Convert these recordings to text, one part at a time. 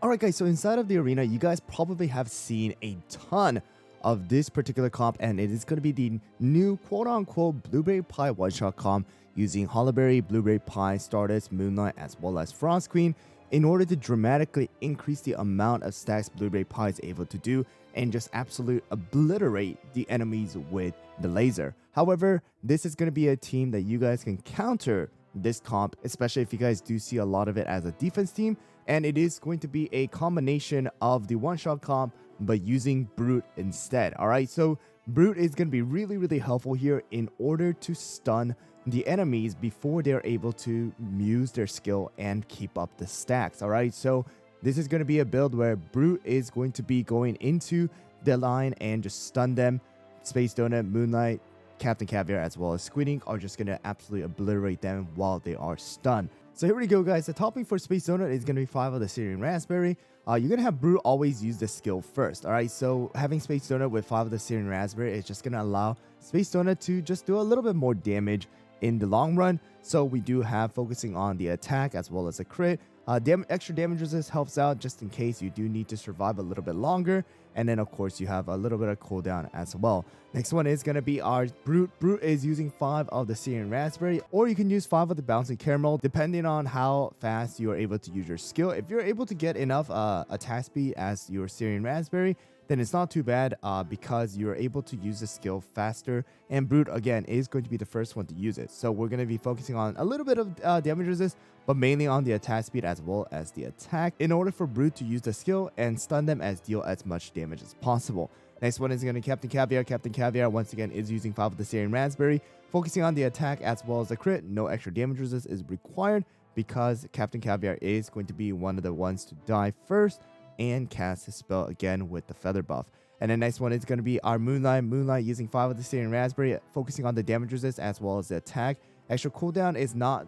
Alright guys, so inside of the arena, you guys probably have seen a ton of this particular comp, and it is going to be the new quote-unquote Blueberry Pie one-shot comp using Hollyberry, Blueberry Pie, Stardust, Moonlight, as well as Frost Queen in order to dramatically increase the amount of stacks Blueberry Pie is able to do and just absolutely obliterate the enemies with the laser. However, this is going to be a team that you guys can counter this comp, especially if you guys do see a lot of it as a defense team, and it is going to be a combination of the one-shot comp but using Brute instead. All right, so Brute is going to be really helpful here in order to stun the enemies before they're able to use their skill and keep up the stacks. All right, so this is going to be a build where Brute is going to be going into the line and just stun them. Space Donut, Moonlight, Captain Caviar, as well as Squid are just going to absolutely obliterate them while they are stunned. So here we go, guys. The topping for Space Donut is going to be 5 of the Syrian Raspberry. You're going to have Brute always use the skill first. All right, so having Space Donut with 5 of the Syrian Raspberry is just going to allow Space Donut to just do a little bit more damage in the long run. So we do have focusing on the attack as well as a crit. Extra damage resist helps out just in case you do need to survive a little bit longer. And then, of course, you have a little bit of cooldown as well. Next one is going to be our Brute. Brute is using 5 of the Syrian Raspberry, or you can use 5 of the Bouncing Caramel, depending on how fast you are able to use your skill. If you're able to get enough attack speed as your Syrian Raspberry, then it's not too bad because you're able to use the skill faster. And Brute, again, is going to be the first one to use it. So we're going to be focusing on a little bit of damage resist, but mainly on the attack speed as well as the attack in order for Brute to use the skill and stun them as deal as much damage as possible. Next one is going to Captain Caviar. Captain Caviar, once again, is using 5 of the Syrian Raspberry, focusing on the attack as well as the crit. No extra damage resist is required because Captain Caviar is going to be one of the ones to die first and cast his spell again with the feather buff. And the next one is going to be our Moonlight. Moonlight using 5 of the Syrian Raspberry, focusing on the damage resist as well as the attack. Extra cooldown is not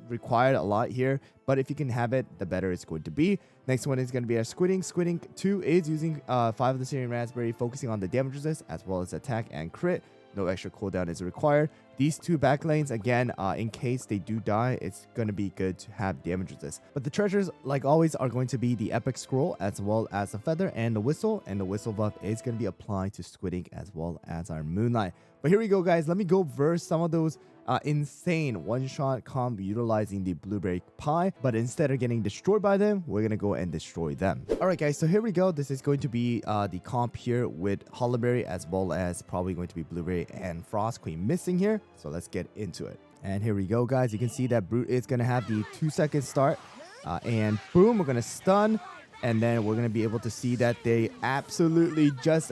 required a lot here, but if you can have it, the better it's going to be. Next one is going to be our Squid. Squid 2 is using 5 of the Syrian Raspberry, focusing on the damage resist as well as attack and crit. No extra cooldown is required. These 2 back lanes, again, in case they do die, it's going to be good to have damage resist. But the treasures, like always, are going to be the Epic Scroll as well as the Feather and the Whistle. And the Whistle buff is going to be applied to Squid as well as our Moonlight. But here we go, guys. Let me go verse some of those insane one-shot comp utilizing the Blueberry Pie, but instead of getting destroyed by them, we're gonna go and destroy them. All right, guys, so here we go. This is going to be the comp here with Hollyberry as well as probably going to be Blueberry and Frost Queen missing here. So let's get into it. And here we go, guys. You can see that Brute is gonna have the 2-second start, and boom, we're gonna stun, and then we're gonna be able to see that they absolutely just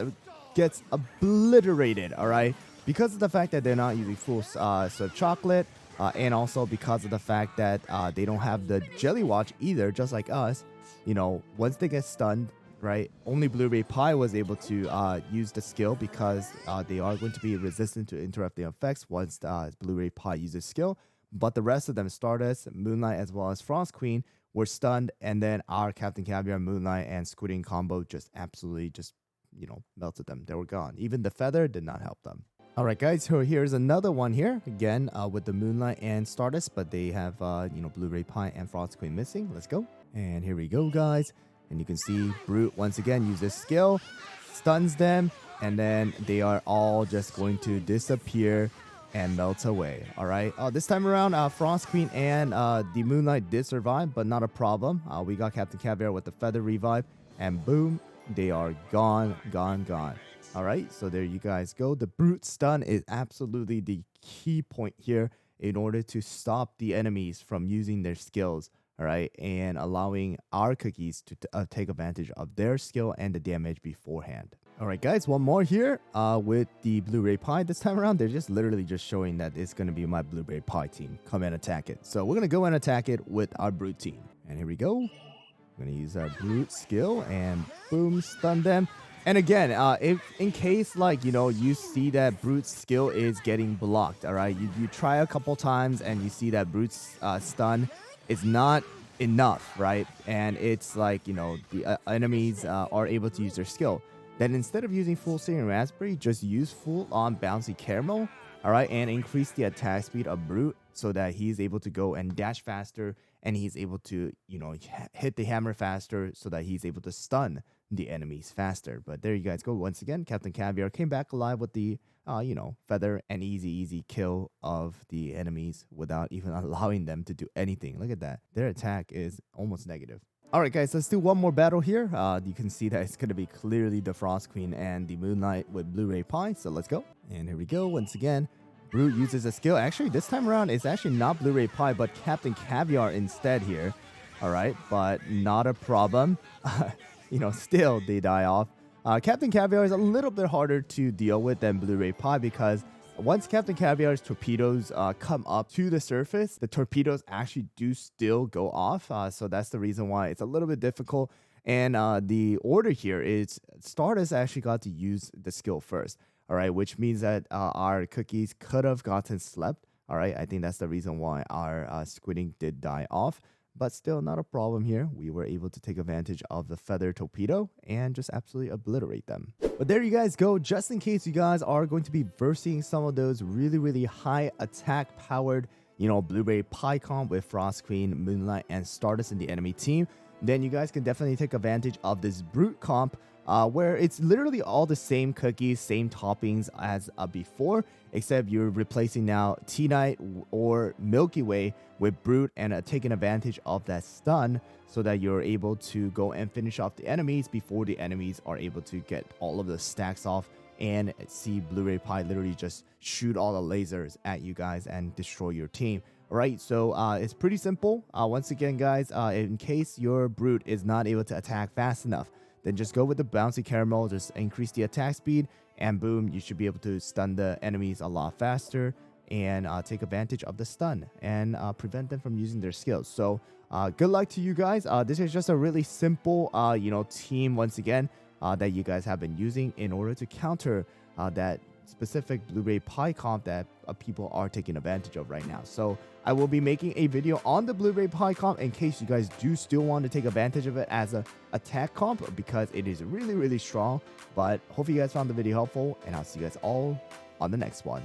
gets obliterated. All right, because of the fact that they're not using full sort of chocolate, and also because of the fact that they don't have the Jelly Watch either, just like us. You know, once they get stunned, right, only Blueberry Pie was able to use the skill because they are going to be resistant to interrupting effects once Blueberry Pie uses skill. But the rest of them, Stardust, Moonlight, as well as Frost Queen, were stunned, and then our Captain Caviar, Moonlight, and Squid combo just absolutely just, you know, melted them. They were gone. Even the Feather did not help them. All right, guys, so here's another one here, again, with the Moonlight and Stardust, but they have, you know, Blueberry Pie and Frost Queen missing. Let's go. And here we go, guys. And you can see Brute, once again, uses skill, stuns them, and then they are all just going to disappear and melt away. All right. This time around, Frost Queen and the Moonlight did survive, but not a problem. We got Captain Caviar with the Feather Revive, and boom, they are gone. All right, so there you guys go. The Brute stun is absolutely the key point here in order to stop the enemies from using their skills, all right, and allowing our cookies to take advantage of their skill and the damage beforehand. All right, guys, one more here with the Blueberry Pie. This time around, they're just literally just showing that it's going to be my Blueberry Pie team. Come and attack it. So we're going to go and attack it with our Brute team. And here we go. We're going to use our Brute skill and boom, stun them. And again, if in case, like, you know, you see that Brute's skill is getting blocked, all right, you try a couple times and you see that Brute's stun is not enough, right? And it's like, you know, the enemies are able to use their skill. Then instead of using full Syrian Raspberry, just use full on Bouncy Caramel, all right, and increase the attack speed of Brute so that he's able to go and dash faster, and he's able to, hit the hammer faster so that he's able to stun the enemies faster. But there you guys go. Once again, Captain Caviar came back alive with the, feather and easy kill of the enemies without even allowing them to do anything. Look at that. Their attack is almost negative. All right, guys, let's do one more battle here. You can see that it's going to be clearly the Frost Queen and the Moonlight with Blu-ray Pie. So let's go. And here we go. Once again, Brute uses a skill. Actually, this time around, it's actually not Blu-ray Pie, but Captain Caviar instead here. All right, but not a problem. Still they die off. Captain Caviar is a little bit harder to deal with than Blu-ray Pie because once Captain Caviar's torpedoes come up to the surface, the torpedoes actually do still go off. So that's the reason why it's a little bit difficult. And the order here is Stardust actually got to use the skill first. All right, which means that our cookies could have gotten slept. All right, I think that's the reason why our squidding did die off. But still not a problem here. We were able to take advantage of the feather torpedo and just absolutely obliterate them. But there you guys go. Just in case you guys are going to be versing some of those really high attack powered, Blu-ray Pie comp with Frost Queen, Moonlight, and Stardust in the enemy team, then you guys can definitely take advantage of this Brute comp where it's literally all the same cookies, same toppings as before, except you're replacing now T-Night or Milky Way with Brute and taking advantage of that stun so that you're able to go and finish off the enemies before the enemies are able to get all of the stacks off and see Blu-ray Pie literally just shoot all the lasers at you guys and destroy your team. All right, so it's pretty simple. Once again, guys, in case your Brute is not able to attack fast enough, then just go with the bouncy caramel, just increase the attack speed, and boom, you should be able to stun the enemies a lot faster and take advantage of the stun and prevent them from using their skills. So good luck to you guys. This is just a really simple, team once again that you guys have been using in order to counter that specific Blu-ray Pie comp that people are taking advantage of right now. So I will be making a video on the Blu-ray Pie comp in case you guys do still want to take advantage of it as a attack comp because it is really strong. But hope you guys found the video helpful, and I'll see you guys all on the next one.